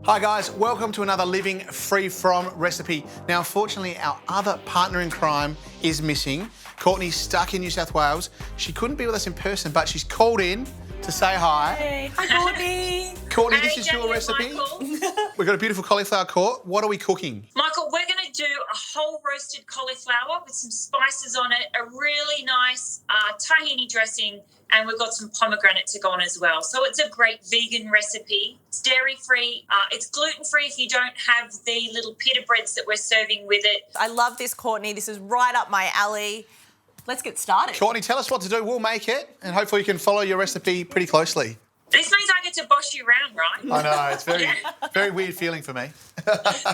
Hi guys, welcome to another Living Free From recipe. Now unfortunately our other partner in crime is missing. Courtney's stuck in New South Wales. She couldn't be with us in person, but she's called in to say hi. Hey, hi Courtney. Courtney, this is your recipe. We've got a beautiful cauliflower court. What are we cooking? Michael, we're going to do a whole roasted cauliflower with some spices on it, a really nice tahini dressing, and we've got some pomegranate to go on as well. So it's a great vegan recipe. It's dairy-free. It's gluten-free if you don't have the little pita breads that we're serving with it. I love this, Courtney. This is right up my alley. Let's get started. Courtney, tell us what to do. We'll make it, and hopefully you can follow your recipe pretty closely. This means I get to boss you around, right? I know, it's very weird feeling for me.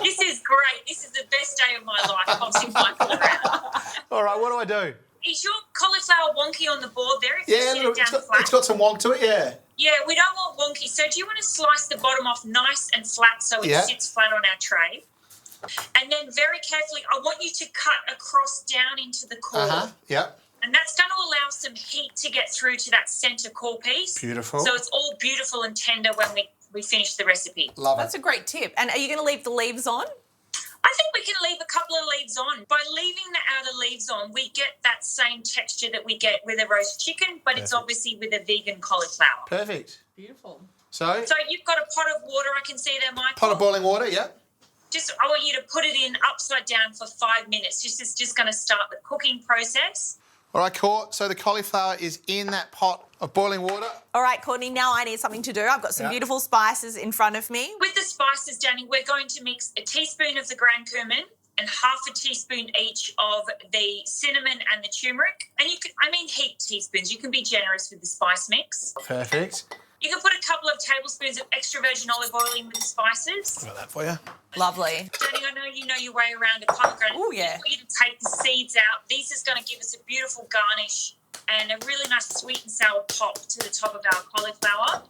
This is great. This is the best day of my life, bossing Michael around. All right, what do I do? Is your cauliflower wonky on the board there? If you sit it down flat? It's got some wonk to it, yeah. Yeah, we don't want wonky. So do you want to slice the bottom off nice and flat so it sits flat on our tray? And then very carefully, I want you to cut across down into the core. Yeah. And that's going to allow some heat to get through to that centre core piece. Beautiful. So it's all beautiful and tender when we finish the recipe. Love it. That's a great tip. And are you going to leave the leaves on? I think we can leave a couple of leaves on. By leaving the outer leaves on, we get that same texture that we get with a roast chicken, but it's obviously with a vegan cauliflower. Perfect. Beautiful. So you've got a pot of water I can see there, Michael. Pot of boiling water, yeah. I want you to put it in upside down for 5 minutes. This is just going to start the cooking process. All right, Court, so the cauliflower is in that pot of boiling water. All right, Courtney, now I need something to do. I've got some beautiful spices in front of me. With the spices, Danny, we're going to mix a teaspoon of the ground cumin and half a teaspoon each of the cinnamon and the turmeric. And heap teaspoons. You can be generous with the spice mix. Perfect. You can put a couple of tablespoons of extra virgin olive oil in with the spices. Got that for you. Lovely. Danny, I know your way around a pomegranate. Oh, yeah. I want you to take the seeds out. This is going to give us a beautiful garnish and a really nice sweet and sour pop to the top of our cauliflower.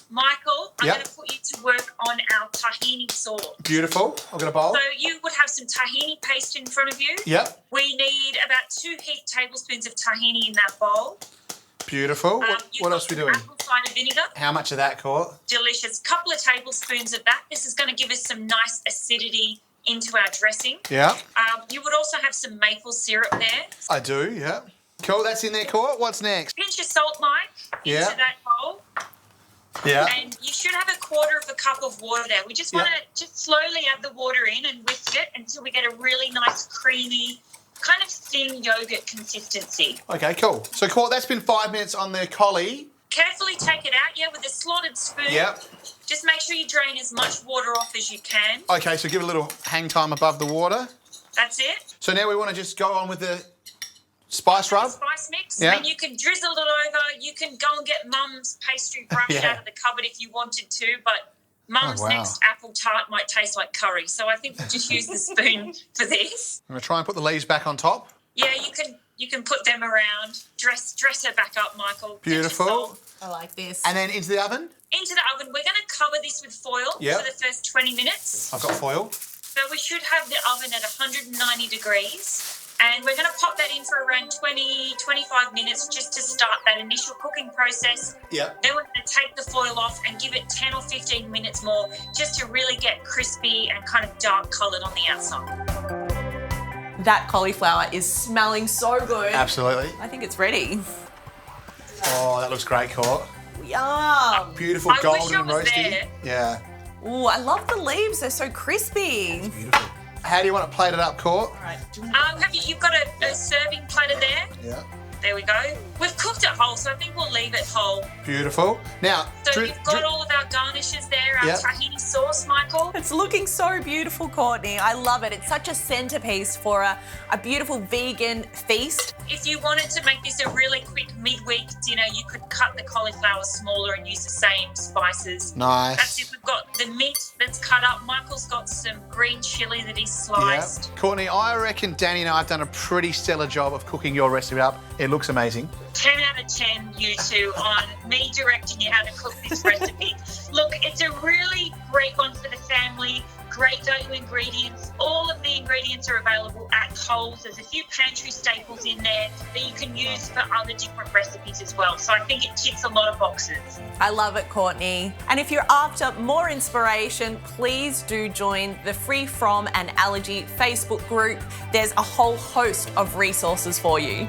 Michael, I'm going to put you to work on our tahini sauce. Beautiful. I've got a bowl. So you would have some tahini paste in front of you. Yep. We need about 2 heaped tablespoons of tahini in that bowl. Beautiful. What else are we doing? Apple cider vinegar. How much of that, Court? Delicious. Couple of tablespoons of that. This is going to give us some nice acidity into our dressing. Yeah. You would also have some maple syrup there. I do, yeah. Cool, that's in there, Court. What's next? Pinch of salt, Mike, into that bowl. Yeah. And you should have a quarter of a cup of water there. We just want to just slowly add the water in and whisk it until we get a really nice creamy, kind of thin yogurt consistency. Okay, cool. So, Court, that's been 5 minutes on the collie. Carefully take it out, with a slotted spoon. Yep. Just make sure you drain as much water off as you can. Okay, so give it a little hang time above the water. That's it. So now we want to just go on with the spice rub. Spice mix. Yeah. And you can drizzle it over. You can go and get Mum's pastry brush out of the cupboard if you wanted to, but Mum's next apple tart might taste like curry. So I think we'll just use the spoon for this. I'm going to try and put the leaves back on top. Yeah, you can put them around. Dress her back up, Michael. Beautiful. I like this. And then into the oven? Into the oven. We're going to cover this with foil for the first 20 minutes. I've got foil. So we should have the oven at 190 degrees. And we're going to pop that in for around 20, 25 minutes just to start that initial cooking process. Yeah. Then we're going to take the foil off and give it 10 or 15 minutes more just to really get crispy and kind of dark coloured on the outside. That cauliflower is smelling so good. Absolutely. I think it's ready. Oh, that looks great, Court. Yum. Beautiful golden and roasty. There. Yeah. Oh, I love the leaves. They're so crispy. Beautiful. How do you want it plated up, Court? All right. You've got a serving platter there? Yeah. There we go. We've cooked it whole, so I think we'll leave it whole. Beautiful. Now, so you've got all of our garnishes there, our tahini sauce, Michael. It's looking so beautiful, Courtney. I love it. It's such a centerpiece for a beautiful vegan feast. If you wanted to make this a really quick midweek dinner, you could cut the cauliflower smaller and use the same spices. Nice. That's it. We've got the meat that's cut up. Michael's got some green chilli that he's sliced. Yeah. Courtney, I reckon Danny and I have done a pretty stellar job of cooking your recipe up. It looks amazing. 10 out of 10, you two, on me directing you how to cook this recipe. Look, it's a really great one for the family. Great go-to ingredients. All of the ingredients are available at Coles. There's a few pantry staples in there that you can use for other different recipes as well. So I think it ticks a lot of boxes. I love it, Courtney. And if you're after more inspiration, please do join the Free From an Allergy Facebook group. There's a whole host of resources for you.